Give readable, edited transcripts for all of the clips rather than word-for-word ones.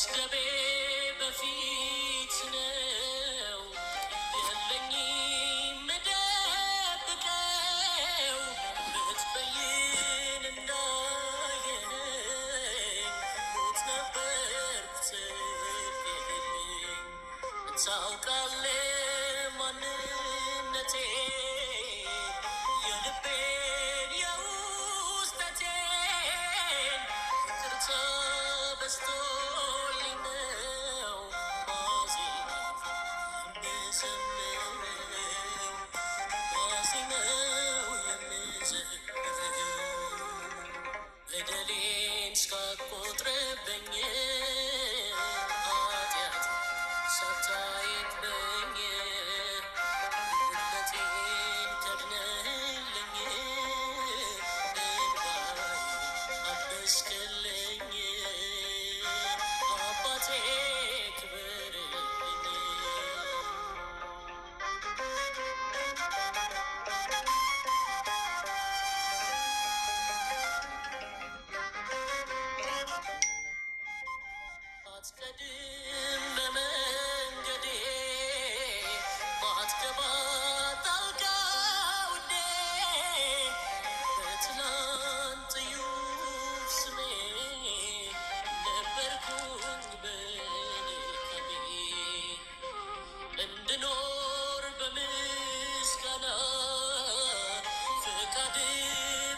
ከመዝገቤ በፊት ነው የለኝም ምደብቀው ብትበይን እንዳየኸኝ ሞት ነበርኩ ትልልኝ ታውቃለህ ማንነቴ የልቤን የውስጠቴን ይቅርታ በዝቶልኝ ነው ማዜመው የምዘምረው በደሌን እስካትቆጥርብኝ ኃጢአት ሳታይብኝ ጉድለቴን ከድነህልኝ እንባዬን አበስክልኝ አባቴ ክበርልኝ። አትቀድም በመንገዴ ባትገባ ጣልቃ ውዴ በትናንት እዩፍ ስሜ ነበርኩኝ በድካሜ እንድኖር በምስጋና ፍቃድ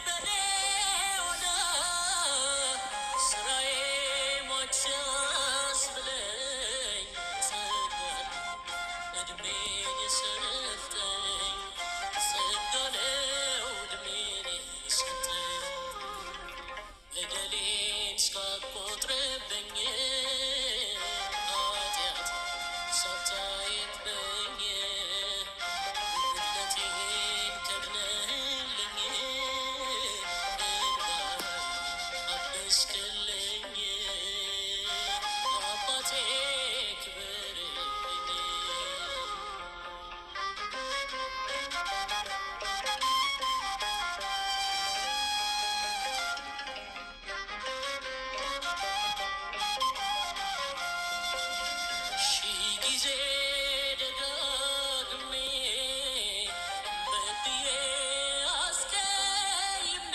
በኔ ሆነ ስራዬ ሟች ያስብለኝ ጸጋ እድሜን የሰጠኝ ጸጋ ነው እድሜን የሰጠኝ በደሌን እስካትቆጥርብኝ ኃጢአት ሳታይብኝ ጉድለቴን ከድነህልኝ እንባዬን አበስክልኝ አባቴ ክበርልኝ። ሺህ ጊዜ ደጋግሜ በድዬ አስቀይሜ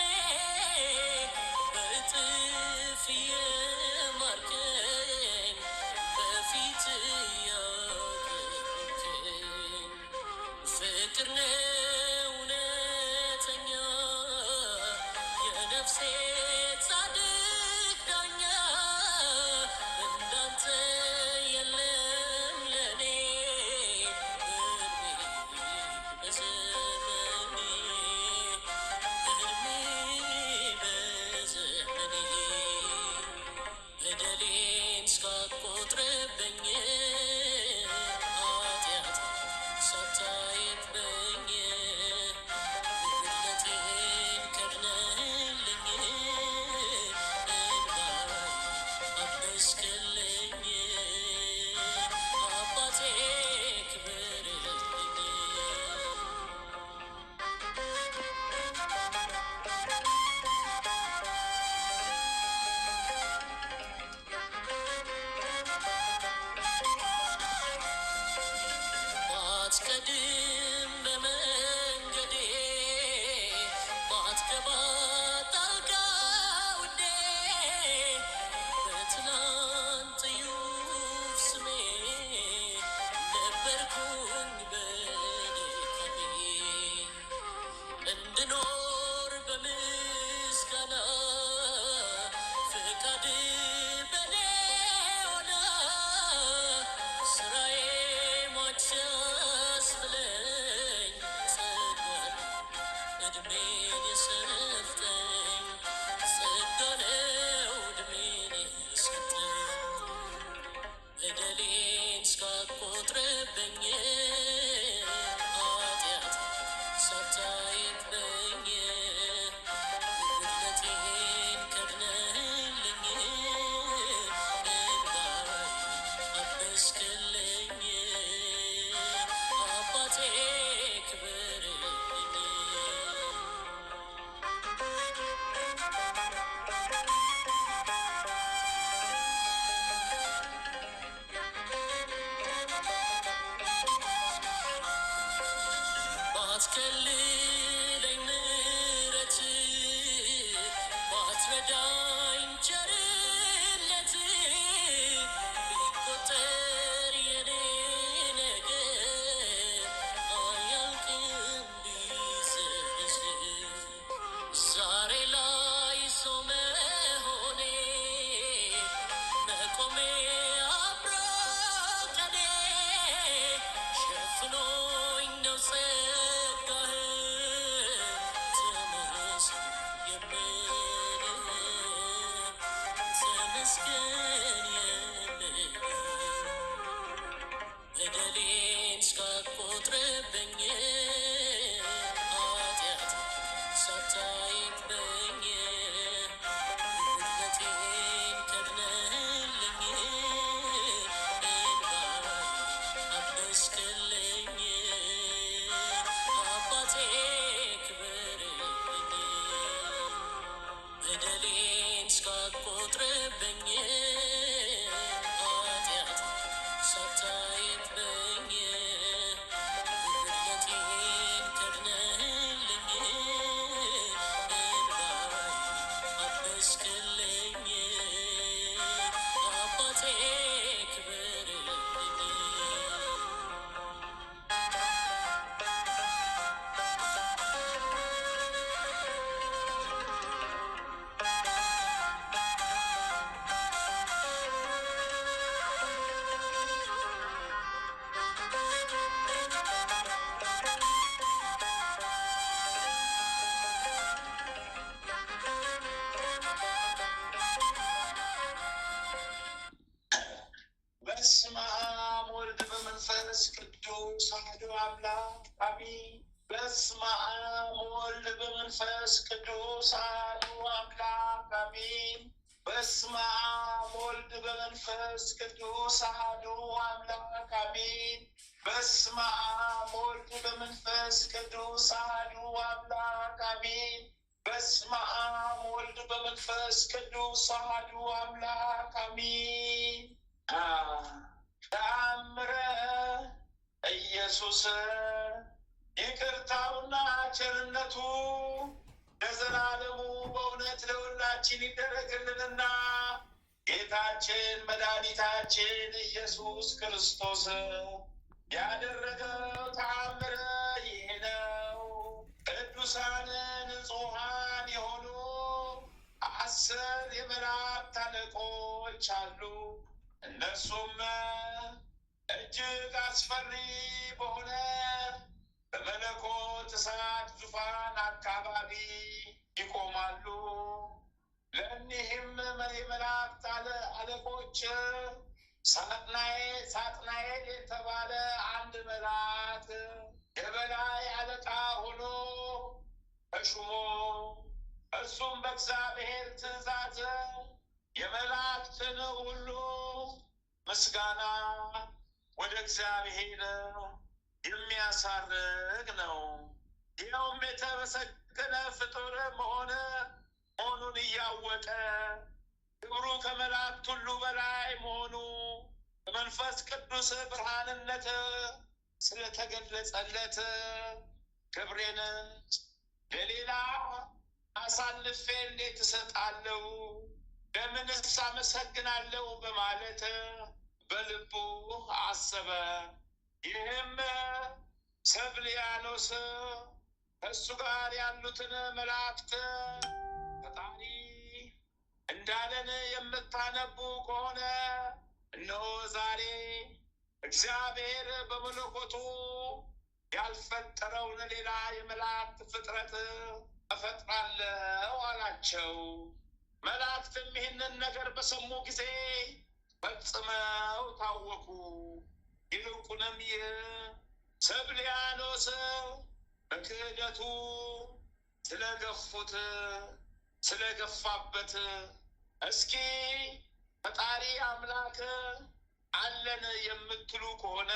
በእጥፍ የማርከኝ በፊት ያከበርከኝ ፍቅር ነው እውነተኛ የነፍሴ ጻድቅ ዳኛ እንዳንተ የለም ለኔ እድሜ በዘመኔ በደሌን እስካትቆጥርብኝ ኃጢአት ሳታይብኝ ጉድለቴን ከድነህልኝ እንባዬን አበስክልኝ አባቴ ክበርልኝ። ባትከልለኝ ምሕረት ባትረዳኝ ቸርነት ቢቆጠር የኔ ነገር አያልቅም ቢዘረዝር ዛሬ ላይ ሰው መሆኔ መቆሜ አብሮ ቀኔ ሸፍኖኝ ነው ጸጋህ ተመስገን የምልህ ተመስገን የምልህ በደሌን እስካትቆጥርብኝ ኃጢአት ሳታይብኝ ጉድለቴን ከድነህልኝ እንባዬን አበስክልኝ አባቴ ክበርልኝ በደሌን እስካትቆጥርብኝ ኃጢአት ሳታይብኝ ጉድለቴን ከድነህልኝ እንባዬን አበስክልኝ አባቴ ክበርልኝ በስመ አብ ወልድ በመንፈስ ቅዱስ አሐዱ አምላክ አሜን። በስመ አብ ወልድ በመንፈስ ቅዱስ አሐዱ አምላክ አሜን። በስመ አብ ወልድ በመንፈስ ቅዱስ አሐዱ አምላክ አሜን። በስመ አብ ወልድ በመንፈስ ቅዱስ አሐዱ አምላክ አሜን። በስመ አብ ወልድ በመንፈስ ቅዱስ አሐዱ አምላክ አሜን። ተአምረ ኢየሱስ ይቅርታውና ቸርነቱ ለዘላለሙ በእውነት ለሁላችን ይደረግልንና ጌታችን መድኃኒታችን ኢየሱስ ክርስቶስ ያደረገው ተአምረ ይሄ ነው። ቅዱሳን ንጹሐን የሆኑ 10 የመላእክት አለቆች አሉ። እነርሱም እጅግ አስፈሪ በሆነ በመለኮት እሳት ዙፋን አካባቢ ይቆማሉ። ለእኒህም የመላእክት አለቆች ሳጥናኤል የተባለ አንድ መልአክ የበላይ አለቃ ሆኖ ተሹሞ እርሱም በእግዚአብሔር ትእዛዝ የመላእክትን ሁሉ ምስጋና ወደ እግዚአብሔር የሚያሳርግ ነው። ይኸውም የተመሰገነ ፍጡር መሆኑን እያወቀ ክብሩ ከመላእክት ሁሉ በላይ መሆኑ በመንፈስ ቅዱስ ብርሃንነት ስለተገለጸለት ክብሬን ለሌላ አሳልፌ እንዴት እሰጣለሁ? ለምንስ አመሰግናለሁ? በማለት በልቡ አሰበ። ይህም ሰብልያኖስ ከእሱ ጋር ያሉትን መላእክት ፈጣሪ እንዳለን የምታነቡ ከሆነ እነሆ ዛሬ እግዚአብሔር በመለኮቱ ያልፈጠረውን ሌላ የመላእክት ፍጥረት እፈጥራለሁ አላቸው። መላእክትም ይህንን ነገር በሰሙ ጊዜ ፈጽመው ታወኩ። ይልቁንም ይህ ሰብልያኖስ በክህደቱ ስለገፋበት እስኪ ፈጣሪ አምላክ አለን የምትሉ ከሆነ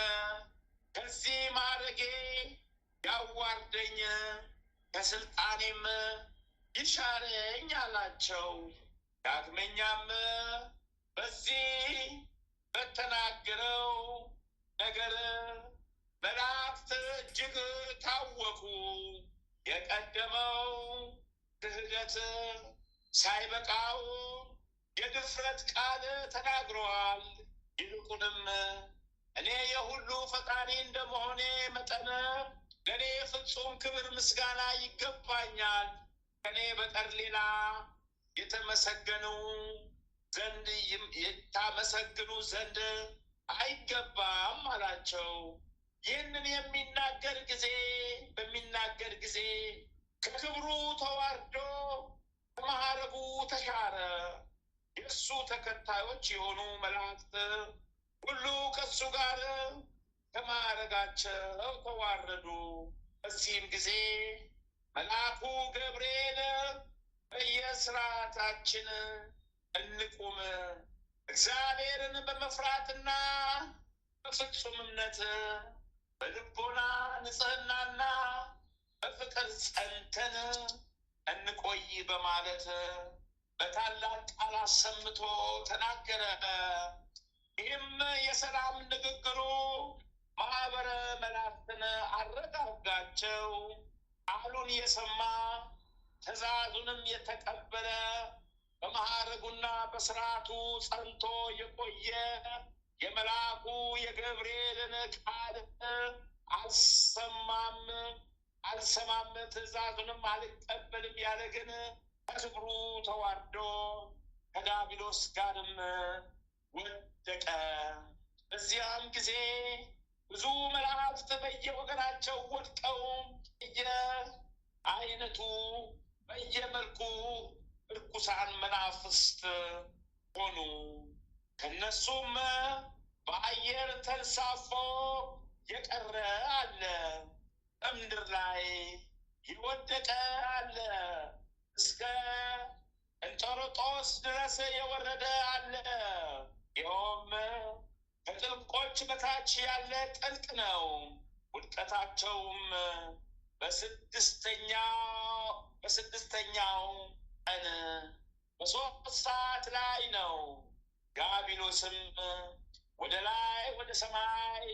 ከዚህ ማዕረጌ ያዋርደኝ ከስልጣኔም ይሻረኝ አላቸው። ዳግመኛም በዚህ በተናገረው ነገር መላእክት እጅግ ታወኩ። የቀደመው ክህደት ሳይበቃው የድፍረት ቃል ተናግረዋል። ይልቁንም እኔ የሁሉ ፈጣሪ እንደመሆኔ መጠን ለእኔ ፍጹም ክብር ምስጋና ይገባኛል፣ ከእኔ በቀር ሌላ የተመሰገኑ ዘንድ አይገባም አላቸው። ይህንን በሚናገር ጊዜ ከክብሩ ተዋርዶ ከማዕረጉ ተሻረ። የእሱ ተከታዮች የሆኑ መላእክት ሁሉ ከእሱ ጋር ከማዕረጋቸው ተዋረዱ። በዚህም ጊዜ መልአኩ ገብርኤል በየስርዓታችን እንቁም፣ እግዚአብሔርን በመፍራትና በፍጹም እምነት በልቦና ንጽሕናና በፍቅር ጸንተን እንቆይ በማለት በታላቅ ቃል አሰምቶ ተናገረ። ይህም የሰላም ንግግሩ ማህበረ መላእክትን አረጋጋቸው። ቃሉን የሰማ ትእዛዙንም የተቀበለ በማዕረጉና በስርዓቱ ጸንቶ የቆየ የመልአኩ የገብርኤልን ቃል አልሰማም ትእዛዙንም አልቀበልም ያለ ግን ከክብሩ ተዋርዶ ከዲያብሎስ ጋርም ወደቀ። በዚያም ጊዜ ብዙ መላእክት በየወገናቸው ወድቀው በየአይነቱ በየመልኩ ርኩሳን መናፍስት ሆኑ። ከነሱም በአየር ተንሳፎ የቀረ አለ፣ በምድር ላይ የወደቀ አለ፣ እስከ እንጦሮጦስ ድረስ የወረደ አለ። ይኸውም ከጥልቆች በታች ያለ ጥልቅ ነው። ውድቀታቸውም በስድስተኛው ቀን በ3 ሰዓት ላይ ነው። ዲያብሎስም ወደ ላይ ወደ ሰማይ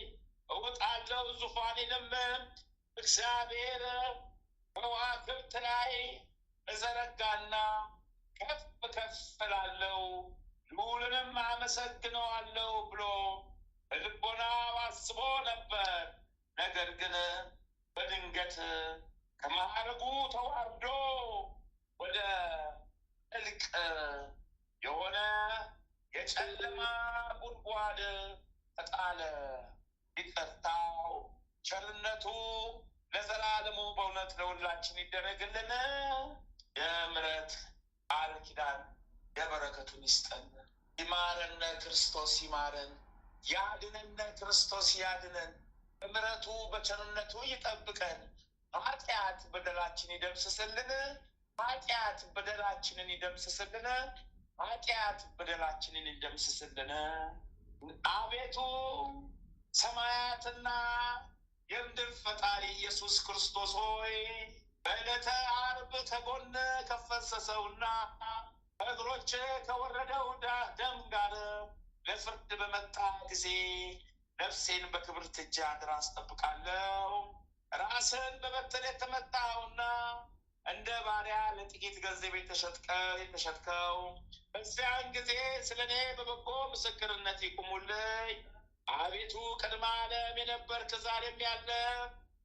እወጣለሁ፣ ዙፋኔንም እግዚአብሔር ከዋክብት ላይ እዘረጋና ከፍ ከፍ እላለሁ፣ ልዑልንም አመሰግነዋለሁ ብሎ በልቦናው አስቦ ነበር። ነገር ግን በድንገት ከማዕረጉ ተዋርዶ ወደ ጥልቅ የሆነ የጨለማ ጉድጓድ ተጣለ። ይቅርታው ቸርነቱ ለዘላለሙ በእውነት ለሁላችን ይደረግልን። የምሕረት ቃል ኪዳን የበረከቱን ይስጠን። ይማረን ክርስቶስ ይማረን፣ ያድነን ክርስቶስ ያድነን፣ በምሕረቱ በቸርነቱ ይጠብቀን። ኃጢአት በደላችን ይደምስስልን፣ ኃጢአት በደላችንን ይደምስስልን፣ ኃጢአት በደላችንን ይደምስስልን። አቤቱ ሰማያትና የምድር ፈጣሪ ኢየሱስ ክርስቶስ ሆይ በዕለተ ዓርብ ከጎን ከፈሰሰውና ከእግሮች ከወረደው ደም ጋር ለፍርድ በመጣ ጊዜ ነፍሴን በክብርት እጅ አድራ አስጠብቃለሁ። ራስን በበትር የተመታውና እንደ ባሪያ ለጥቂት ገንዘብ የተሸጥከው በዚያን ጊዜ ስለ እኔ በበጎ ምስክርነት ይቁሙልኝ። አቤቱ ቅድመ ዓለም የነበርክ ዛሬም ያለ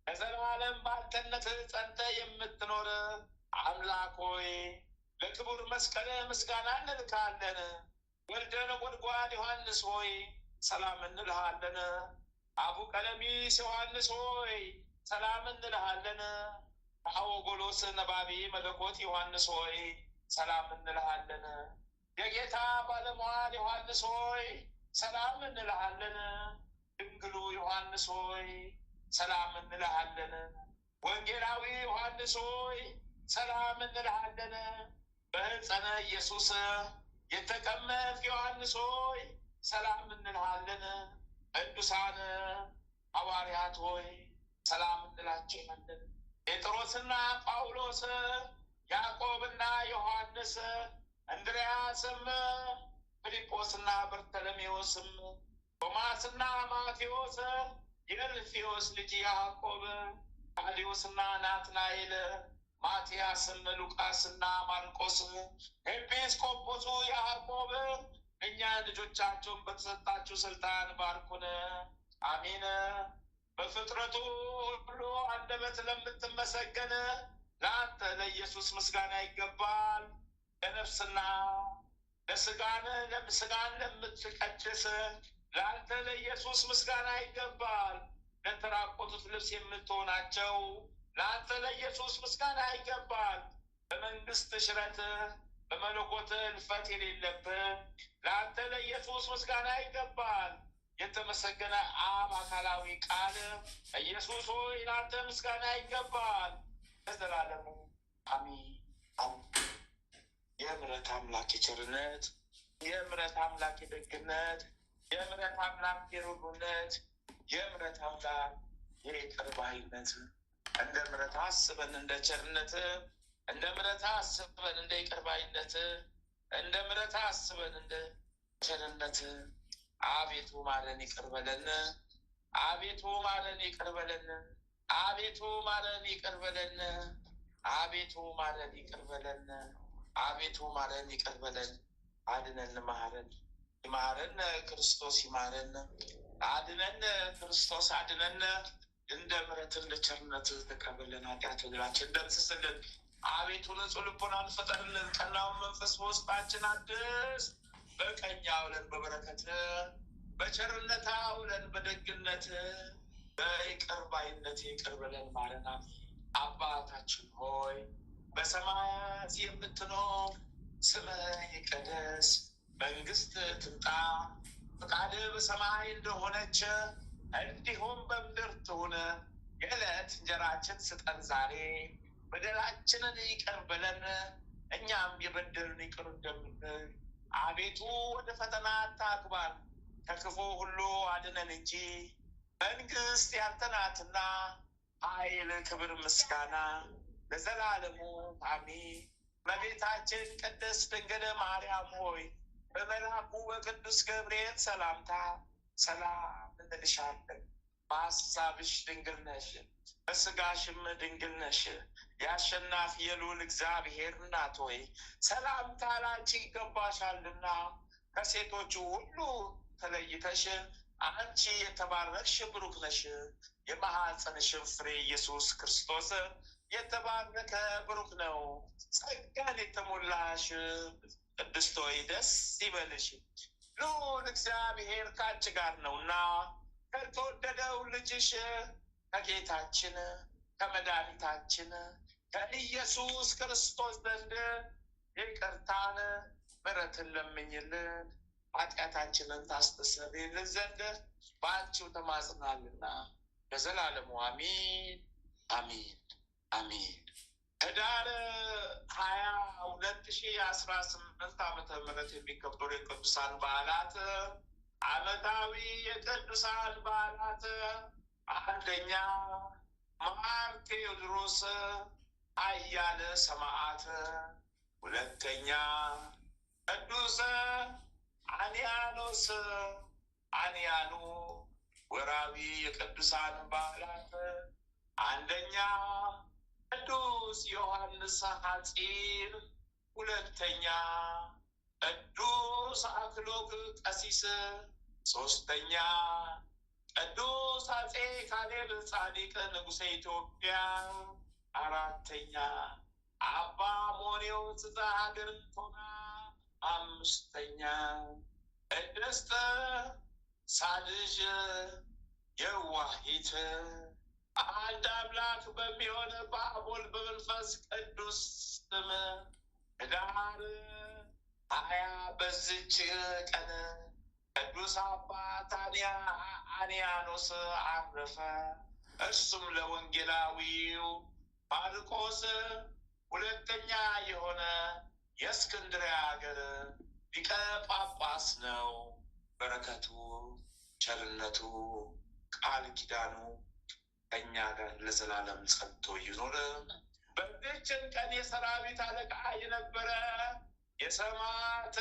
ለዘላለም በአንተነት ጸንተ የምትኖር አምላክ ሆይ ለክቡር መስቀል ምስጋና እንልካለን። ወልደ ነጎድጓድ ዮሐንስ ሆይ ሰላም እንልሃለን። አቡ ቀለሚስ ዮሐንስ ሆይ ሰላም እንልሃለን። አወጎሎስ ነባቢ መለኮት ዮሐንስ ሆይ ሰላም እንልሃለን። የጌታ ባለሟል ዮሐንስ ሆይ ሰላም እንልሃለን። ድንግሉ ዮሐንስ ሆይ ሰላም እንልሃለን። ወንጌላዊ ዮሐንስ ሆይ ሰላም እንልሃለን። በሕፀነ ኢየሱስ የተቀመጥ ዮሐንስ ሆይ ሰላም እንልሃለን። ቅዱሳን ሐዋርያት ሆይ ሰላም እንላችኋለን። ጴጥሮስና ጳውሎስ፣ ያዕቆብና ዮሐንስ፣ እንድርያስም፣ ፊልጶስና በርተሎሜዎስም፣ ቶማስና ማቴዎስ፣ የእልፍዮስ ልጅ ያዕቆብ፣ ታዲዮስና ናትናኤል፣ ማትያስም፣ ሉቃስና ማርቆስ፣ ኤጲስቆጶሱ ያዕቆብ እኛ ልጆቻቸውን በተሰጣችሁ ስልጣን ባርኩን። አሜን። በፍጥረቱ ሁሉ አንደበት ለምትመሰገን ለአንተ ለኢየሱስ ምስጋና ይገባል። ለነፍስና ለስጋን ለምትቀድስ ለአንተ ለኢየሱስ ምስጋና ይገባል። ለተራቆቱት ልብስ የምትሆናቸው ለአንተ ለኢየሱስ ምስጋና ይገባል። በመንግስት ሽረት በመለኮት እልፈት የሌለብህ ለአንተ ለኢየሱስ ምስጋና ይገባል። የተመሰገነ አብ አካላዊ ቃል ኢየሱስ ሆይ ለአንተ ምስጋና ይገባል ለዘላለሙ አሜን። የምሕረት አምላክ የቸርነት፣ የምሕረት አምላክ የደግነት፣ የምሕረት አምላክ የሩሩነት፣ የምሕረት አምላክ የይቅር ባይነት እንደ ምሕረት አስበን እንደ ቸርነት፣ እንደ ምሕረት አስበን እንደ ይቅር ባይነት፣ እንደ ምሕረት አስበን እንደ ቸርነት አቤቱ ማረን ይቅር በለን። አቤቱ ማረን ይቅር በለን። አቤቱ ማረን ይቅር በለን። አቤቱ ማረን ይቅር በለን። አቤቱ ማረን ይቅር በለን። አድነን ማረን። ይማረን ክርስቶስ ይማረን። አድነን ክርስቶስ አድነን። እንደ ምሕረት እንደ ቸርነት ተቀበለን። ኃጢአት እግራችን ደምስስልን። አቤቱ ንጹሕ ልቦናን ፍጠርልን። ቀናውን መንፈስ በውስጣችን አድስ። በቀኝ አውለን በበረከት፣ በቸርነት አውለን በደግነት፣ በይቅር ባይነት ይቅር በለን ማረን። አባታችን ሆይ በሰማያት የምትኖር ስምህ ይቀደስ፣ መንግስት ትምጣ፣ ፈቃድህ በሰማይ እንደሆነች እንዲሁም በምድር ትሁን። የዕለት እንጀራችን ስጠን ዛሬ፣ በደላችንን ይቅር በለን እኛም የበደሉንን ይቅር እንደምንል። አቤቱ ወደ ፈተና አታግባን፣ ከክፉ ሁሉ አድነን እንጂ መንግስት ያንተ ናትና፣ ኃይል፣ ክብር፣ ምስጋና ለዘላለሙ አሜን። እመቤታችን ቅድስት ድንግል ማርያም ሆይ በመልአኩ በቅዱስ ገብርኤል ሰላምታ ሰላም እንልሻለን። በሀሳብሽ ድንግል ነሽ፣ በስጋሽም ድንግል ነሽ። የአሸናፊ የልዑል እግዚአብሔር እናት ሆይ ሰላምታ ላንቺ ይገባሻልና፣ ከሴቶቹ ሁሉ ተለይተሽ አንቺ የተባረክሽ ብሩክ ነሽ። የማኅፀንሽን ፍሬ ኢየሱስ ክርስቶስ የተባረከ ብሩክ ነው። ጸጋን የተሞላሽ ቅድስት ሆይ ደስ ይበልሽ፣ ልዑል እግዚአብሔር ከአንቺ ጋር ነውና ከተወደደው ልጅሽ ከጌታችን ከመድኃኒታችን ከኢየሱስ ክርስቶስ ዘንድ ይቅርታን ምሕረትን ለምኝልን ኃጢአታችንን ታስተሰርይልን ዘንድ በአንቺው ተማጽናልና ለዘላለሙ አሚን አሚን አሚን። ህዳር 20/2018 ዓመተ ምህረት የሚከበሩ የቅዱሳን በዓላት ዓመታዊ የቅዱሳን በዓላት፣ አንደኛ ማር ቴዎድሮስ ኃያል ሰማዕት፣ ሁለተኛ ቅዱስ አንያኖስ አንያኑ። ወራዊ የቅዱሳን በዓላት፣ አንደኛ ቅዱስ ዮሐንስ ሐጺር፣ ሁለተኛ ቅዱስ አክሎግ ቀሲስ፣ ሶስተኛ ቅዱስ አፄ ካሌብ ጻዲቅ ንጉሠ ኢትዮጵያ፣ አራተኛ አባ ሞኔዎስ ዘሀገረ ቶና፣ አምስተኛ ቅድስት ሳልዥ የዋሂት። አንድ አምላክ በሚሆን በአብ ወልድ በመንፈስ ቅዱስ ስም ህዳር 20 በዚች ቀን ቅዱስ አባት አንያኖስ አረፈ። እርሱም ለወንጌላዊው ማርቆስ ሁለተኛ የሆነ የእስክንድርያ ሀገር ሊቀ ጳጳስ ነው። በረከቱ ቸርነቱ ቃል ኪዳኑ ከእኛ ጋር ለዘላለም ጸንቶ ይኑር። በዚህችን ቀን የሰራዊት አለቃ የነበረ የሰማዕት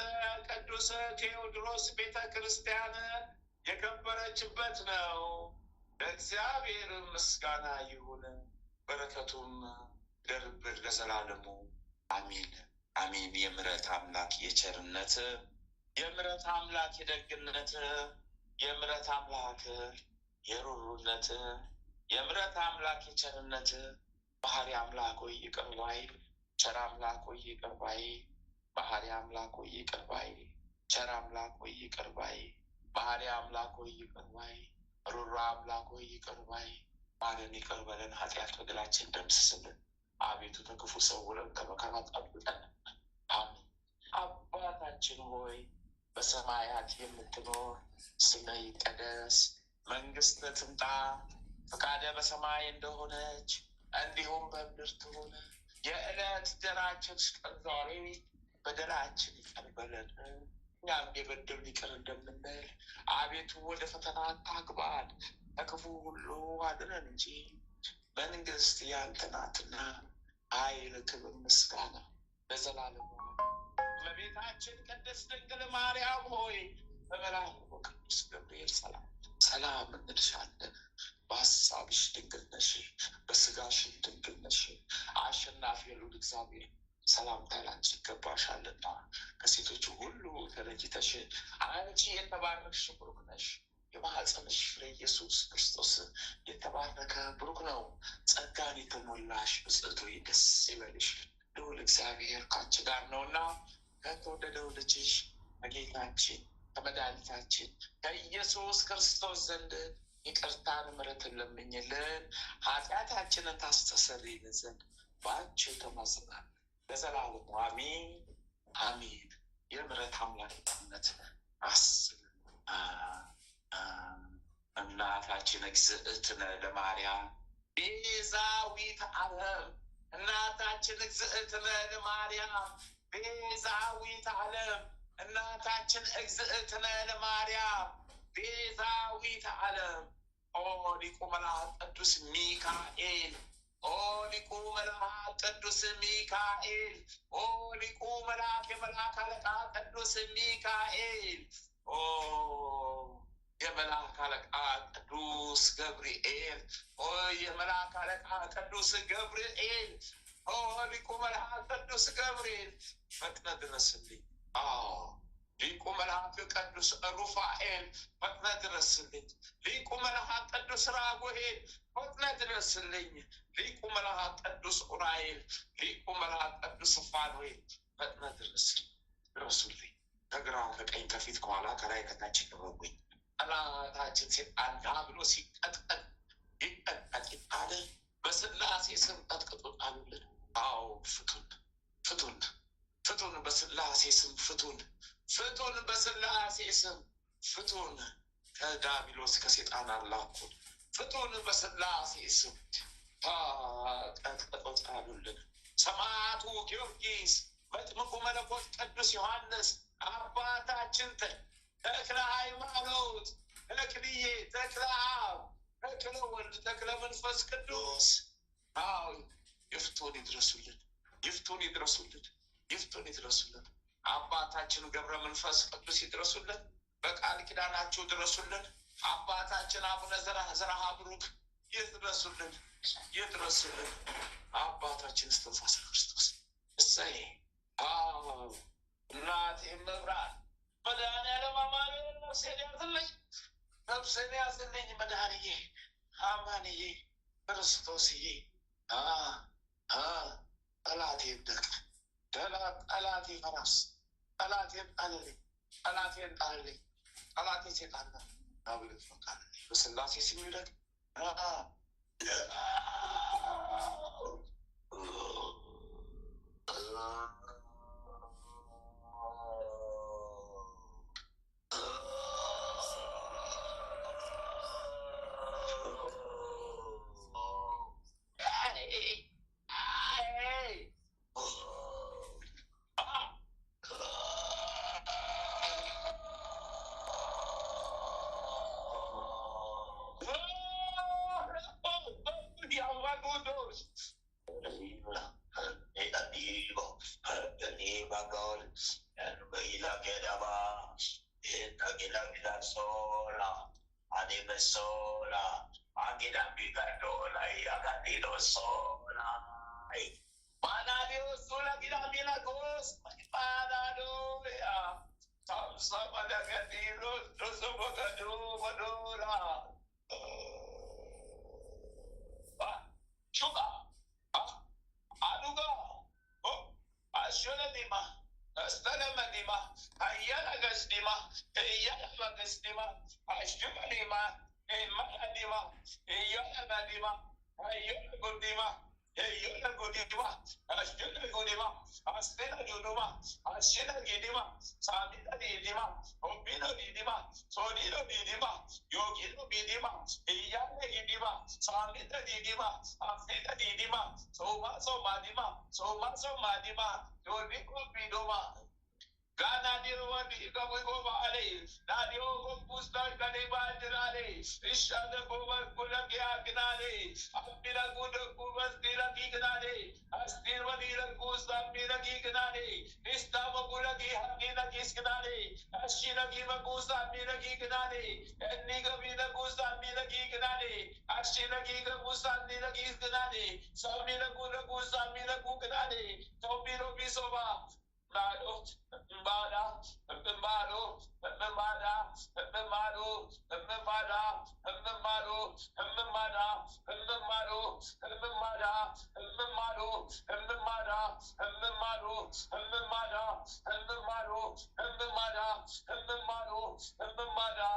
ቅዱስ ቴዎድሮስ ቤተ ክርስቲያን የከበረችበት ነው። ለእግዚአብሔር ምስጋና ይሁን፣ በረከቱም ይደርብን ለዘላለሙ አሜን አሜን። የምሕረት አምላክ የቸርነት፣ የምሕረት አምላክ የደግነት፣ የምሕረት አምላክ የሩሩነት፣ የምሕረት አምላክ የቸርነት፣ ባህሪ አምላክ ሆይ ይቅር ባይ፣ ቸር አምላክ ሆይ ይቅር ባይ፣ ባህሪ አምላክ ሆይ ይቅር ባይ፣ ቸር አምላክ ሆይ ይቅር ባይ፣ ባህሪ አምላክ ሆይ ይቅር ባይ፣ ሩሩ አምላክ ሆይ ይቅር ባይ፣ ማረን፣ ይቅር በለን፣ ኃጢአት በደላችን ደምስስልን፣ አቤቱ ከክፉ ሰውረን፣ ከመከራ ጠብቀን። አሜን። አባታችን ሆይ በሰማያት የምትኖር ስምህ ይቀደስ፣ መንግስትህ ትምጣ፣ ፈቃድህ በሰማይ እንደሆነች እንዲሁም በምድር ትሁን። የዕለት እንጀራችንን ስጠን ዛሬ፣ በደላችን ይቅር በለን እኛም የበደሉንን ይቅር እንደምንል፣ አቤቱ ወደ ፈተና አታግባን ከክፉ ሁሉ አድነን እንጂ መንግስት ያንተ ናትና፣ ኃይል፣ ክብር፣ ምስጋና ለዘላለሙ። እመቤታችን ቅድስት ድንግል ማርያም ሆይ በመልአኩ ቅዱስ ገብርኤል ሰላም እንልሻለን። በሀሳብሽ ድንግል ነሽ፣ በስጋሽም ድንግል ነሽ። አሸናፊ የልዑል እግዚአብሔር ሰላምታ ላንቺ ይገባሻልና፣ ከሴቶች ሁሉ ተለይተሽ አንቺ የተባረክሽ ብሩክ ነሽ። የማኅፀንሽ ፍሬ ኢየሱስ ክርስቶስ የተባረከ ብሩክ ነው። ጸጋን የተሞላሽ ብፅዕት ሆይ ደስ ይበልሽ፣ ልዑል እግዚአብሔር ከአንቺ ጋር ነውና ከተወደደው ልጅሽ ከጌታችን ከመድኃኒታችን ከኢየሱስ ክርስቶስ ዘንድ ይቅርታን ምሕረትን ለምኝልን ኃጢአታችንን ታስተሰርይልን ዘንድ በአንቺ ተማጽናለን ለዘላለሙ አሜን አሜን። የምሕረት አምላክነት አስብን። እናታችን እግዝእትነ ለማርያም ቤዛዊተ ዓለም፣ እናታችን እግዝእትነ ለማርያም ቤዛዊተ ዓለም፣ እናታችን እግዝእትነ ለማርያም ቤዛዊተ ዓለም። ኦ ሊቁ መልአክ ቅዱስ ሚካኤል፣ ኦ ሊቁ መልአክ ቅዱስ ሚካኤል፣ ኦ ሊቁ መልአክ የመልአክ አለቃ ቅዱስ ሚካኤል፣ ኦ የመልአክ አለቃ ቅዱስ ገብርኤል፣ ኦ የመልአክ አለቃ ቅዱስ ገብርኤል፣ ኦ ሊቁ መልአክ ቅዱስ ገብርኤል ፈጥነህ ድረስልኝ። ሊቁ መልአክ ቅዱስ ሩፋኤል ፈጥነህ ድረስልኝ። ሊቁ መልአክ ቅዱስ ራጉኤል ፈጥነህ ድረስልኝ። ሊቁ መልአክ ቅዱስ ኡራኤል፣ ሊቁ መልአክ ቅዱስ ፋኑኤል ፈጥነህ ድረሱልኝ። ከግራ ከቀኝ ከፊት ከኋላ ከላይ ከታች ይቀበቡኝ። ጠላታችን ሴጣን ብሎ ሲቀጥቀጥ ይቀጥቀጥ ይጣል። በስላሴ ስም ቀጥቅጡ ጣሉልን። ፍቱን ፍቱን ፍቱን፣ በስላሴ ስም ፍቱን ፍቱን፣ በስላሴ ስም ፍቱን። ከዳቢሎስ ከሴጣን አላኩን ፍቱን፣ በስላሴ ስም ቀጥቅጦ ጣሉልን። ሰማዕቱ ጊዮርጊስ፣ መጥምቁ መለኮት ቅዱስ ዮሐንስ፣ አባታችን ተክለ ሃይማኖት፣ ተክልዬ፣ ተክለ አብ፣ ተክለ ወልድ፣ ተክለ መንፈስ ቅዱስ ይፍቱን ይድረሱልን፣ ይፍቱን ይድረሱልን፣ ይፍቱን ይድረሱልን። አባታችን ገብረ መንፈስ ቅዱስ ይድረሱልን፣ በቃል ኪዳናችሁ ድረሱልን። አባታችን አቡነ ዘርዓ ብሩክ ይድረሱልን፣ ይድረሱልን። አባታችን እስትንፋሰ ክርስቶስ እሰይ እናቴ መብራት መድኃኒዓለም አማኑኤል ነፍሴን ያዝልኝ፣ ነፍሴን ያዝልኝ መድኃኒዬ አማንዬ ክርስቶስዬ። ጠላቴን ደቅ ጠላቴ ፈራስ፣ ጠላቴን ጣልልኝ፣ ጠላቴን ጣልልኝ፣ ጠላቴ ሴጣን ነው ናብለት ፈቃልልኝ። በስላሴ ስም ይውደቅ። anime sola, angin ambigadola, yagadino sola. Mana Dios, sula ginamilagos, manado ya. Sama nagadino, dosa magado, madola. Sugar, aduga, oh, asyola dima, astana madima, ayala gasdima, ayala magasdima, asyola dima, emala dima, ayala madima, ayala gudima, ayala gudima, asyola gudima, astana gudima, asyala gidima, samina didima, obino didima, sonino didima, yogino didima, ayala gidima, samina didima, afina didima, soma madima, yodiko bidoma. Gana dirwa di kamu ko baale, nadio ko pusta kaniba dirale, ishada ko kula kya kinale, apira kuda kubas tira ki kinale, astirwa dira kusta mira ki kinale, istama kula ki hakina kis kinale, ashina ki makusta mira ki kinale, enni ka mira kusta mira ki kinale, ashina ki ka kusta mira ki kinale, samira kula kusta mira ku kinale, topiro bisoba. Mado, Mada, Mado, Mada, Mado, Mada, Mado, Mada, Mado, Mada, Mado, Mada, Mado, Mada.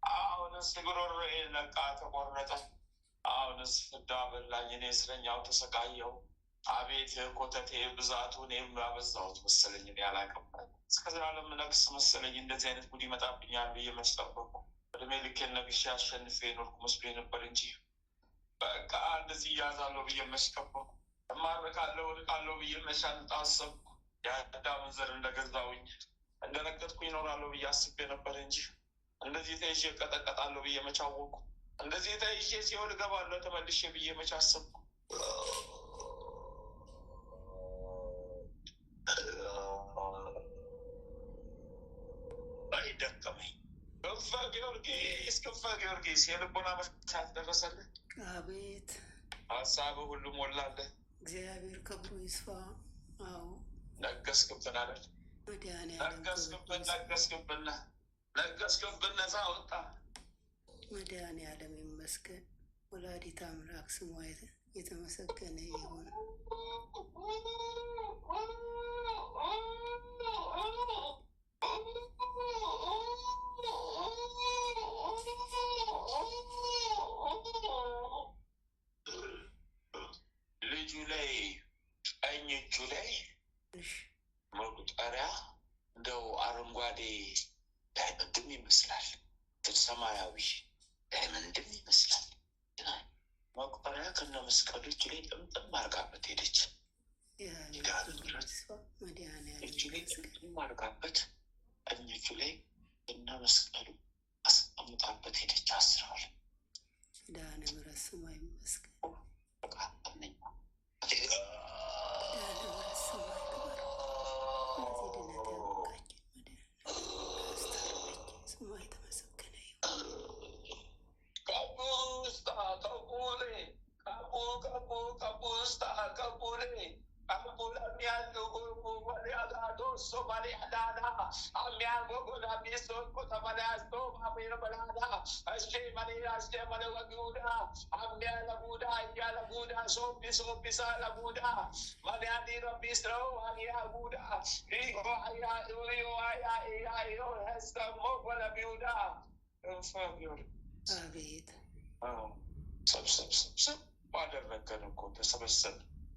አሁንስ ጉሮሮዬ ነቃ ተቆረጠ። አሁንስ ፍዳ በላኝ። እኔ እስረኛው ተሰቃየው። አቤት ኮተቴ ብዛቱ። እኔም ያበዛሁት መሰለኝ። እኔ አላውቅም። እስከ ዘላለም ነግስ መሰለኝ። እንደዚህ አይነት ጉድ ይመጣብኛል ብዬ መች ጠበቅኩ። እድሜ ልኬን ነግሼ አሸንፌ የኖርኩ መስሎኝ ነበር እንጂ በቃ እንደዚህ እያዛለሁ ብዬ መች ጠበቅኩ። እማርካለሁ እርቃለሁ ብዬ መች አሰብኩ። የአዳምን ዘር እንደገዛውኝ እንደረገጥኩ ይኖራለሁ ብዬ አስቤ ነበር እንጂ እንደዚህ ተይዤ እቀጠቀጣለሁ ብዬ መች አወቅኩ። እንደዚህ ተይዤ ሲኦል እገባለሁ ተመልሼ ብዬ መች አሰብኩ። ደከመኝ። ክንፈ ጊዮርጊስ የልቦና መፍታት ደረሰልህ? አቤት ሀሳብ ሁሉ ሞላለህ? እግዚአብሔር ክብሩ ይስፋ። አዎ ነገስክብን አይደል? ነገስክብን ነፃ ወጣ። መድኃኔዓለም ይመስገን። ወላዲተ አምላክ ስሟ የተመሰገነ ይሁን። ልጁ ላይ ቀኝ እጁ ላይ መቁጠሪያ እንደው አረንጓዴ ዳይመንድም ይመስላል፣ ሰማያዊ ዳይመንድም ይመስላል። መቁጠሪያ ከነ መስቀሉ እጁ ላይ ጥምጥም አርጋበት ሄደች። እጁ ላይ ጥምጥም አርጋበት ቀኝ እጁ ላይ ከነ መስቀሉ አስቀምጣበት ሄደች። አስረዋል። ኪዳነ ምሕረት ስሟ ይመስገን። አቤት ሰብሰብ አደረገን እኮ ተሰበሰብ።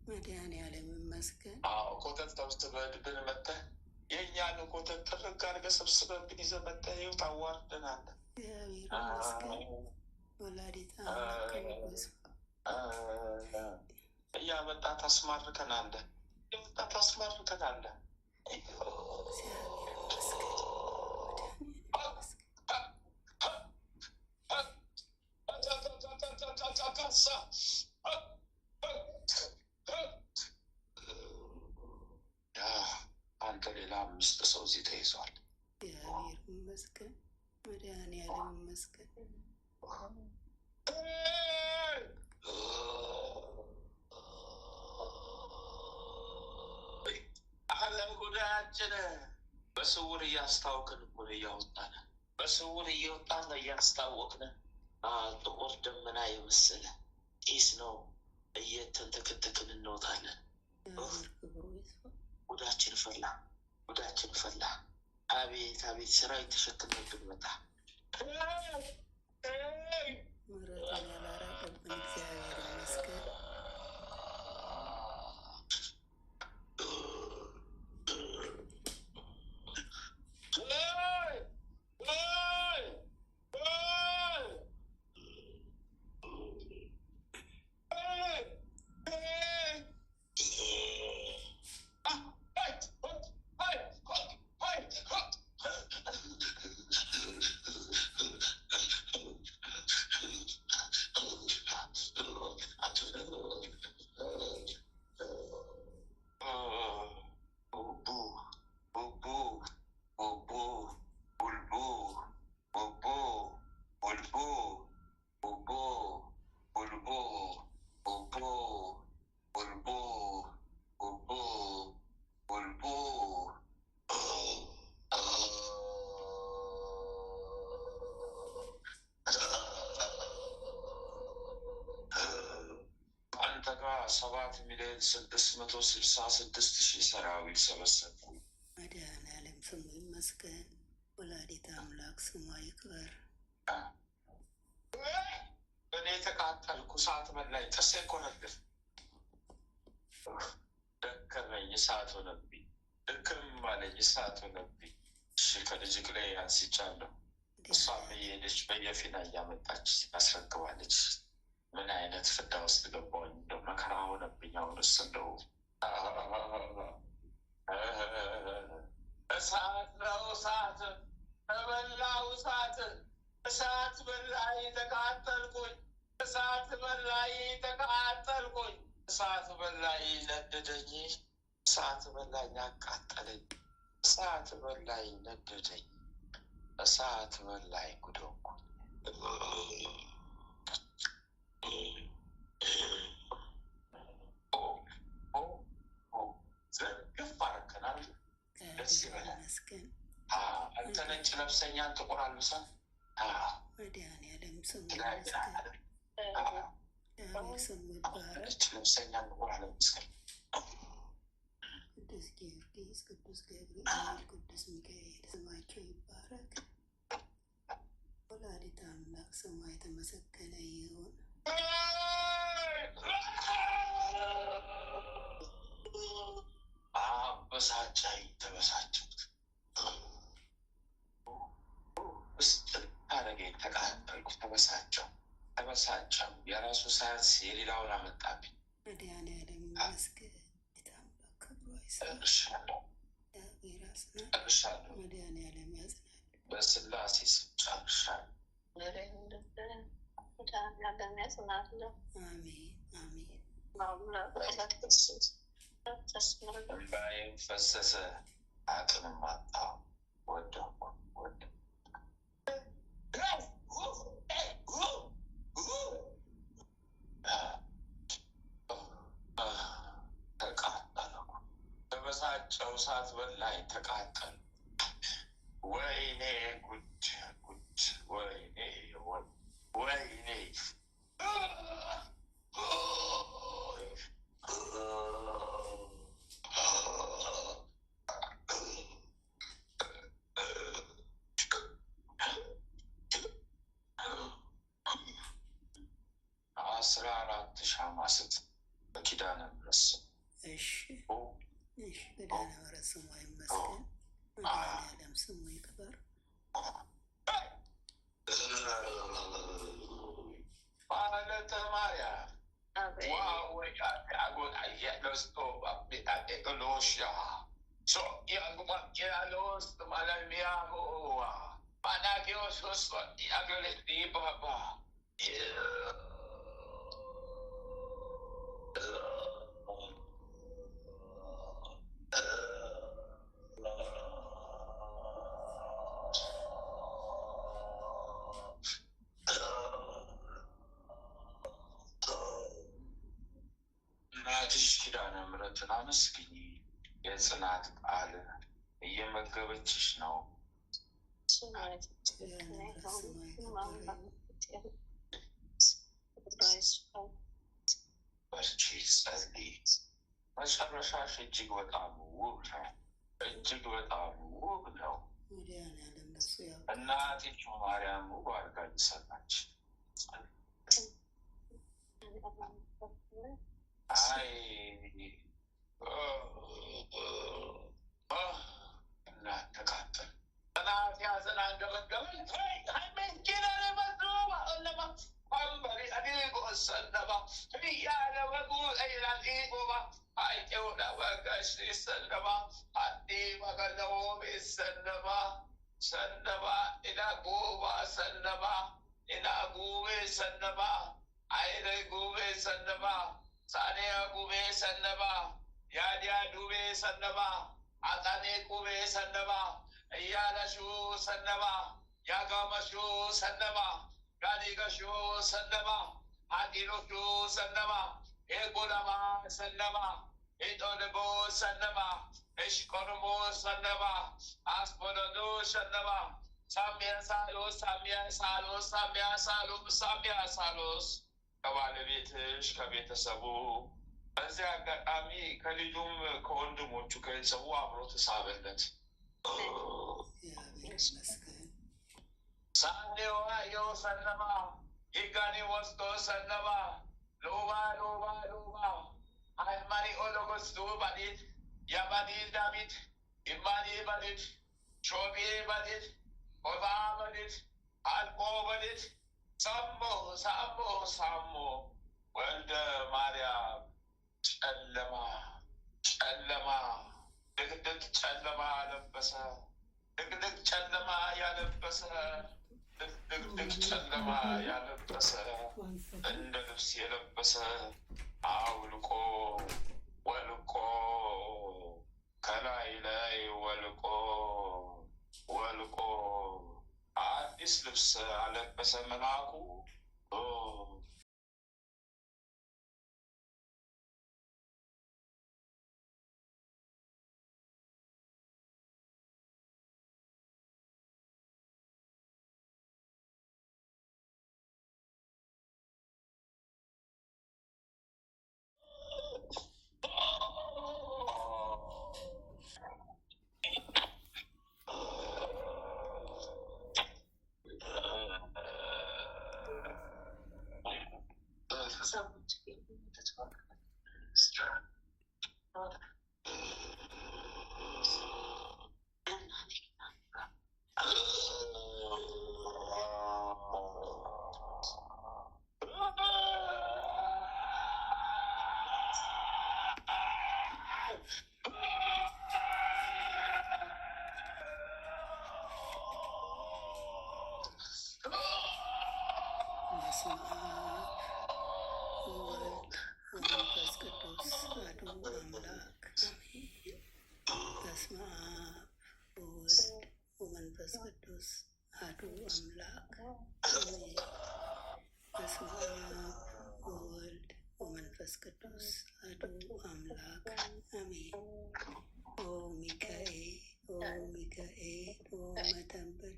መድኃኔዓለም ይመስገን። ኮተት ተውስትበድብን መተህ የእኛን ኮተት ጥርግ አድርገህ ሰብስበብን ይዘህ መተህ ይኸው ታዋርደናለህ። እግዚአብሔር ይመስገን። ወላዲተ አምላክ እያመጣ ታስማርከናለህ። እያመጣ ታስማርከናለህ። ከአንተ ሌላ 5 ሰው እዚህ ተይዟል። እግዚአብሔር ይመስገን፣ መድኃኔዓለም ይመስገን። አለም ጉዳያችን በስውር እያስታወቅን እኮ እያወጣን በስውር እየወጣን እያስታወቅን ጥቁር ደመና የመሰለ ጢስ ነው እየተንተከተክን እንወጣለን። ጉዳችን ፈላ፣ ጉዳችን ፈላ። አቤት አቤት ሰራዊት ተሸክመን ብንመጣ ምሕረቱን ያላራቀብን እግዚአብሔር ይመስገን። ሰባት ሚሊዮን 666,000 ሰራዊት ሰበሰቡ። መድኃኔዓለም ስሙ ይመስገን። ወላዲተ አምላክ ስሟ ይክበር። እኔ ተቃጠልኩ፣ እሳት በላኝ፣ ጥርሴ ኮነደፈ። ደከመኝ፣ እሳት ሆነብኝ። ድክም አለኝ፣ እሳት ሆነብኝ። እሺ ከልጅግ ላይ አንስቻለሁ። እሷም እየሄደች በየፊና እያመጣች ታስረክባለች። ምን አይነት ፍዳ ውስጥ ገባሁኝ? እንደው መከራ ሆነብኝ። አሁንስ እንደው እሳት ነው እሳት፣ ተበላው እሳት፣ እሳት በላይ ተቃጠልኩኝ፣ እሳት በላይ ተቃጠልኩኝ፣ እሳት በላይ ነደደኝ፣ እሳት በላይ አቃጠለኝ፣ እሳት በላይ ነደደኝ፣ እሳት በላይ ጉደንኩኝ። ዘግፍ አረከናል። ደስ ይበላል። አንተ ነጭ ለብሰኛን ጥቁር አልብሰን መድኃኔዓለም ስሙ ይመስገን። ስሙ ይባረክ። ነጭ ለብሰኛን ጥቁር አልብሰን። ቅዱስ ጊዮርጊስ፣ ቅዱስ ገብርኤል፣ ቅዱስ ሚካኤል ስማቸው ይባረክ። ወላዲተ አምላክ ስሟ የተመሰገነ ይሁን። አበሳጫኝ፣ ተበሳጨሁት። ውስጥ አረገኝ፣ ተቃጠልኩ፣ ተበሳጨሁ፣ ተበሳጨሁ። የራሱ ሳያንስ የሌላውን አመጣብኝ። መድኃኔዓለም ይመስገን። ጌታ አምላክ ክብሩ አይስፋ። ጨርሻለሁ፣ ጨርሻለሁ። መድኃኔዓለም ያጽናል። በስላሴ ስም ጨርሻለሁ። አሜን አሜን። እምባዬም ፈሰሰ፣ አቅምም አጣሁ። ወደኩ ወደኩ። ተቃጠልኩ፣ ተበሳጨሁ፣ እሳት በላኝ፣ ተቃጠልኩ። ወይኔ ጉድ ጉድ! ወይኔ ወይኔ! ሻማ ስት በኪዳነ ምሕረት ስም። እሺ እሺ። ኪዳነ ምሕረት ስሙ ይመስገን። መድኃኔዓለም ስሙ ይክበር። ማለተ ማርያም አመስግኝ። የጽናት ቃል እየመገበችሽ ነው። በርቺ፣ ጸልይ። መጨረሻሽ እጅግ በጣም ውብ ነው። እጅግ በጣም ውብ ነው። እናቴቱ ማርያም ውብ አድርጋ ሰራች። አይ እናተቃጠል እናት ያዘን አንገበገበን አንበሪ አዲጎ ሰነባ እያለ በጉ አይላዲጎባ አይቴውዳ በጋሽ ሰነባ አዲ በገለው ሰነባ ሰነባ ኢላጎባ ሰነባ ኢላጉቤ ሰነባ አይረ ጉቤ ሰነባ ሳኔያ ጉቤ ሰነባ ያዲያ ዱቤ ሰነባ አጣኔ ጉቤ ሰነባ እያለሹ ሰነባ ያጋመሹ ሰነባ ጋዲገሹ ሰነባ አዲሎሹ ሰነባ ኤጎለማ ሰነባ ኤጦልቦ ሰነባ እሽቆርሞ ሰነባ አስፖሎዶ ሰነባ ሳሚያ ሳሎስ ሳሚያ ሳሎስ ሳሚያ ሳሎም ሳሚያ ሳሎስ ከባለቤትሽ ከቤተሰቡ በዚህ አጋጣሚ ከልጁም ከወንድሞቹ ከቤተሰቡ አብሮ ተሳበለት። ሳኔዋ የው ሰነባ ይጋኒ ወስዶ ሰነባ ሎባ ሎባ ሎባ አይማኒ ኦሎጎስቱ ባዲት ያባዲ ዳቢት ኢማኒ ባዲት ሾቢ ባዲት ኦባ ባዲት አልቆ ባዲት ሳሞ ሳሞ ሳሞ ወልደ ማርያም ጨለማ ጨለማ ድቅድቅ ጨለማ ለበሰ። ድቅድቅ ጨለማ ያለበሰ ድቅድቅ ጨለማ ያለበሰ እንደ ልብስ የለበሰ አውልቆ ወልቆ ከላይ ላይ ወልቆ ወልቆ አዲስ ልብስ አለበሰ መልአኩ። መንፈስ ቅዱስ አሐዱ አምላክ አሜን። በስመ አብ ወወልድ ወመንፈስ ቅዱስ አሐዱ አምላክ አሜን። ኦ ሚካኤል ኦ ሚካኤል ኦ መተንብል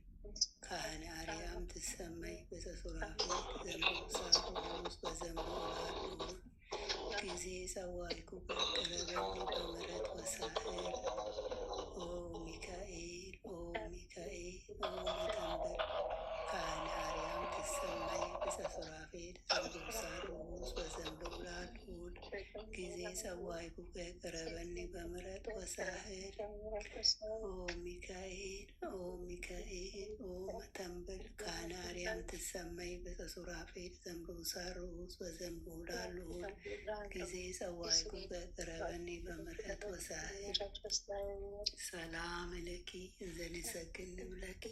ካህነ አርያም ትሰመይ በዘሱራፌል ዘንበሳሮስ በዘንቦ ላሉ ጊዜ ጸዋይኩ በቀረበኒ በምሕረት ወሳህል ኦ ሚካኤል ኦ ሚካኤል ኦ መተንብል ካህነ አርያም ትሰመይ በዘሱራፌል ዘንበሳሮስ በዘንቦ ላሉ ጊዜ ጸዋይኩ በቀረበኒ በምሕረት ወሳህል ኦ ሚካኤል ኦ ሚካኤል ኦ መተንብል ካህነ አርያም ትሰመይ በዘሱራፌል ዘንበሳሮስ በዘንቦ ላሉ ጊዜ ጸዋይኩ በቀረበኒ በምሕረት ወሳህል ሰላም ለኪ ዘንሰግድ ለኪ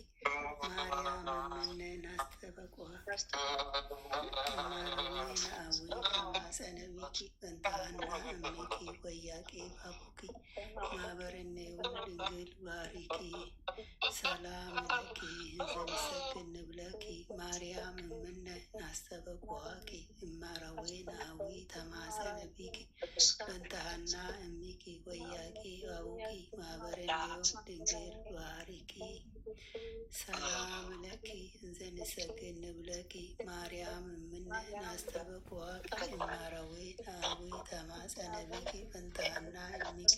ማርያም እምነ አስተበቋ ማርያም አዊ ማጸነዊኪ በንታና እሚኪ ወያቄ ባቡኪ ማህበርኔ ድንግል ባሪኪ ሰላም ለኪ እንዘንሰግድ ንብለኪ ማርያም እምነ ናስተበኩዋኪ እማራዌ ናዊ ተማሰነ ቢኪ በንተሃና እሚኪ ወያቂ አቡኪ ማህበረኔዮ ድንግል ባሪኪ ሰላም ለኪ እንዘንሰግድ ንብለኪ ማርያም እምነ ናስተበኩዋኪ እማራዌ ናዊ ተማሰነ ቢኪ በንተሃና እሚኪ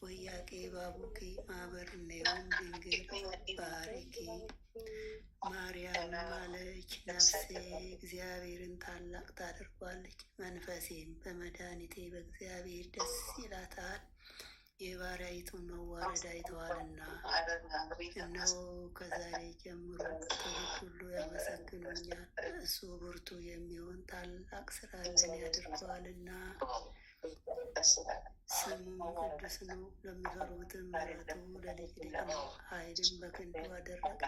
ወያቄ ባቡኪ ማህበርኔዮም ድንግል ባሪኪ ማርያም አለች ነፍሴ እግዚአብሔርን ታላቅ ታደርጓለች፣ መንፈሴም በመድኃኒቴ በእግዚአብሔር ደስ ይላታል። የባሪያይቱን መዋረድ አይተዋልና፣ እነሆ ከዛሬ ጀምሮ ትውልድ ሁሉ ያመሰግኑኛል። እሱ ብርቱ የሚሆን ታላቅ ስራ ለኔ ያደርገዋልና፣ ስሙም ቅዱስ ነው። ለሚፈሩትም ምሕረቱ ለልጅ ልጅ ነው። ኃይልን በክንዱ አደረገ።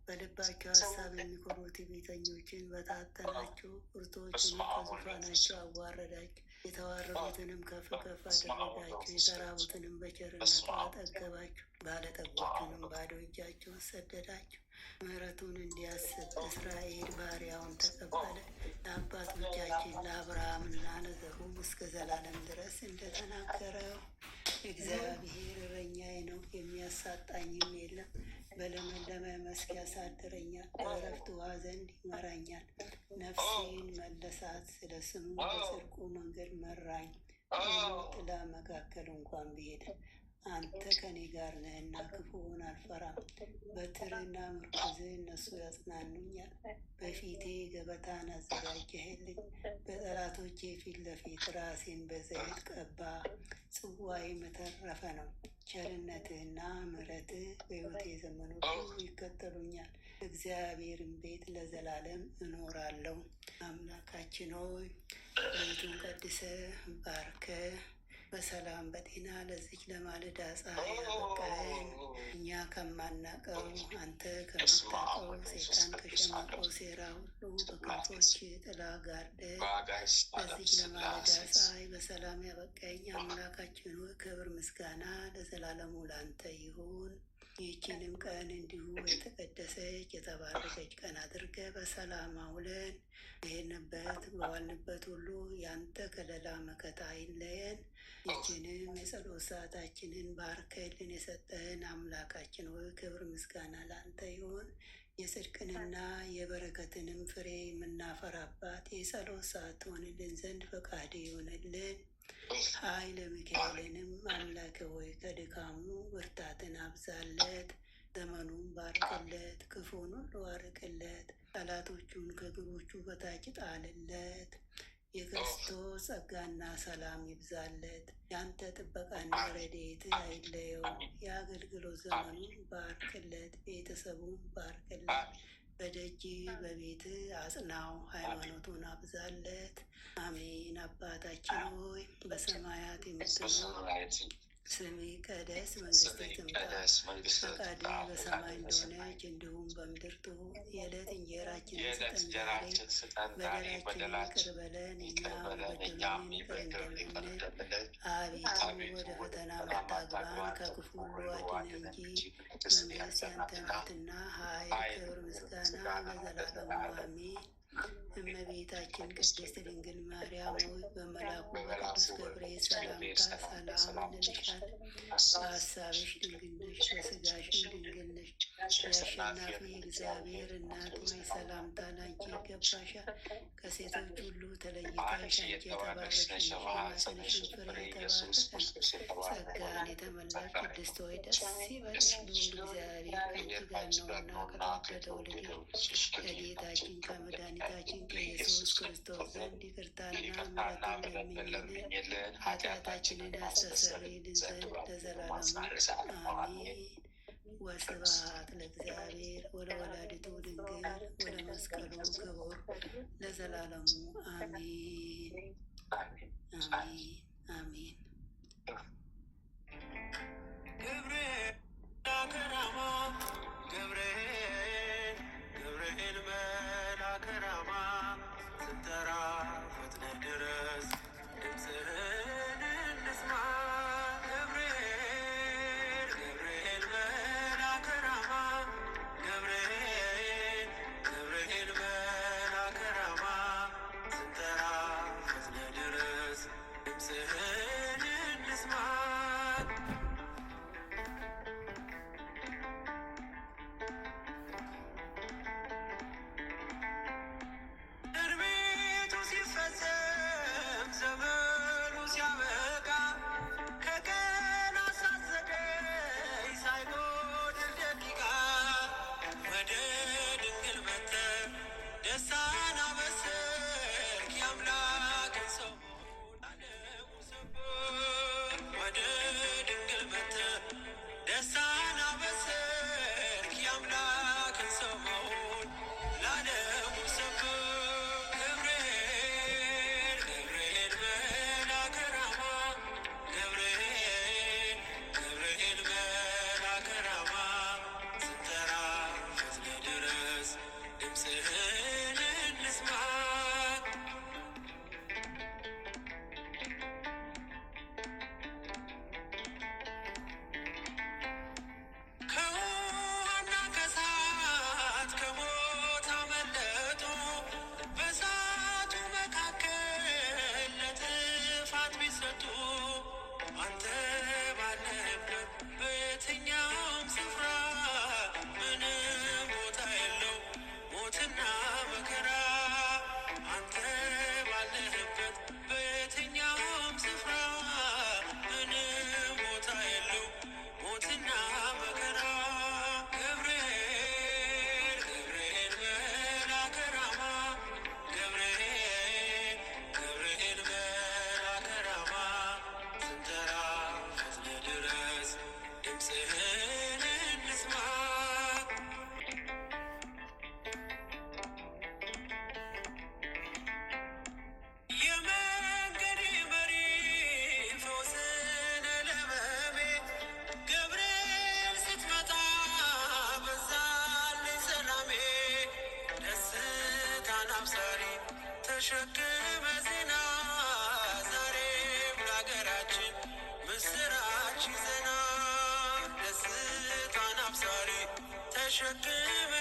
በልባቸው ሀሳብ የሚኮሩ ትዕቢተኞችን በታተናቸው። ብርቱዎችንም ከዙፋናቸው አዋረዳቸው። የተዋረዱትንም ከፍ ከፍ አደረጋቸው። የተራቡትንም በቸርነቱ አጠገባቸው። ባለጠጎቹንም ባዶ እጃቸውን ሰደዳቸው። ምሕረቱን እንዲያስብ እስራኤል ባሪያውን ተቀበለ። ለአባቶቻችን ለአብርሃምና ለዘሩም እስከ ዘላለም ድረስ እንደተናገረው እግዚአብሔር እረኛዬ ነው፣ የሚያሳጣኝም የለም። በለመለመ መስክ ያሳድረኛል፣ በዕረፍት ውኃ ዘንድ ይመራኛል። ነፍሴን መለሳት፣ ስለ ስሙ በጽድቁ መንገድ መራኝ። በሞት ጥላ መካከል እንኳን ብሄድ አንተ ከኔ ጋር ነህና ክፉውን አልፈራም። በትርና ምርኩዝህ እነሱ ያጽናኑኛል። በፊቴ ገበታን አዘጋጀህልኝ፣ በጠላቶቼ ፊት ለፊት ራሴን በዘይት ቀባ። ጽዋዬም የተረፈ ነው። ቸርነትህና ምሕረትህ በሕይወቴ ዘመን ሁሉ ይከተሉኛል። እግዚአብሔርን ቤት ለዘላለም እኖራለሁ። አምላካችን ሆይ ቤቱን ቀድሰህ ባርከህ በሰላም በጤና ለዚች ለማለዳ ፀሐይ ያበቃኸን፣ እኛ ከማናቀው አንተ ከምታውቀው ሰይጣን ከሸመቀው ሴራ ሁሉ በክንፎች ጥላ ጋርደህ ለዚች ለማለዳ ፀሐይ በሰላም ያበቃኝ አምላካችን ሆይ ክብር ምስጋና ለዘላለሙ ላንተ ይሁን። ይህችንም ቀን እንዲሁ የተቀደሰች የተባረከች ቀን አድርገህ በሰላም አውለን። በሄድንበት በዋልንበት ሁሉ ያንተ ከለላ መከታ አይለየን። ይህችንም የጸሎት ሰዓታችንን ባርከልን የሰጠህን አምላካችን ሆይ ክብር ምስጋና ላንተ ይሁን። የጽድቅንና የበረከትንም ፍሬ የምናፈራባት የጸሎት ሰዓት ትሆንልን ዘንድ ፈቃድ ይሆንልን። ኃይለ ሚካኤልንም አምላክ ሆይ ከድካሙ ብርታትን አብዛለት፣ ዘመኑን ባርክለት፣ ክፉን ሁሉ አርቅለት፣ ጠላቶቹን ከእግሮቹ በታች ጣልለት። የክርስቶስ ጸጋና ሰላም ይብዛለት። የአንተ ጥበቃና ረድኤት አይለየው። የአገልግሎት ዘመኑን ባርክለት፣ ቤተሰቡን ባርክለት። በደጅ በቤት አጽናው፣ ሃይማኖቱን አብዛለት። አሜን። አባታችን ሆይ በሰማያት የምትኖር ስምህ ይቀደስ፣ መንግስትህ ትምጣ፣ ፈቃድህ በሰማይ እንደሆነች እንዲሁም በምድር ትሁን። የዕለት እንጀራችንን ስጠን ዛሬ፣ በደላችንን ይቅር በለን እኛም በደሉንን ይቅር እንደምንል። አቤቱ ወደ ፈተና አታግባን ከክፉ ሁሉ አድነን እንጂ መንግሥት ያንተ ናትና፣ ኃይል፣ ክብር፣ ምስጋና ለዘላለሙ አሜን። እመቤታችን ቅድስት ድንግል ማርያም ሆይ በመልአኩ በቅዱስ ገብርኤል ሰላምታ ሰላም እንልሻለን። በሀሳብሽ ድንግል ነሽ፣ በሥጋሽም ድንግል ነሽ። የአሸናፊ እግዚአብሔር እናት ሆይ ሰላምታ ላንቺ ይገባሻል። ከሴቶች ሁሉ ተለይተሽ አንቺ የተባረክሽ ነሽ፣ የማኅፀንሽም ፍሬ የተባረከ ነው። ጸጋን የተመላሽ ቅድስት ሆይ ደስ ይበልሽ፣ ልዑል እግዚአብሔር ከአንቺ ጋር ነውና ከተወደደው ልጅሽ ከጌታችን ከመድኃኒታችን ከኢየሱስ ክርስቶስ ዘንድ ይቅርታና ምሕረትን ለምኝልን ኃጢአታችንን ያስተሰርይልን ዘንድ ለዘላለሙ አሜን። ወስብሐት ለእግዚአብሔር ወለወላዲቱ ድንግል ወለመስቀሉ ክቡር ለዘላለሙ አሜን አሜን አሜን። ገብርኤል መልአከ ራማ ስትጠራ ፈጥነህ ድረስ ድምፅህን እንስማ። ገብርኤል መልአከ ድምፅህን እንስማ። የመንገዴ መሪ ፈውስን ለሕመሜ ገብርኤል ስትመጣ በዛልኝ ሰላሜ። ደስታን አብሳሪ ተሸክመ ዜና ዛሬም ለሀገራችን ምስራች ይዘና። ደስታን አብሳሪ ተሸክመ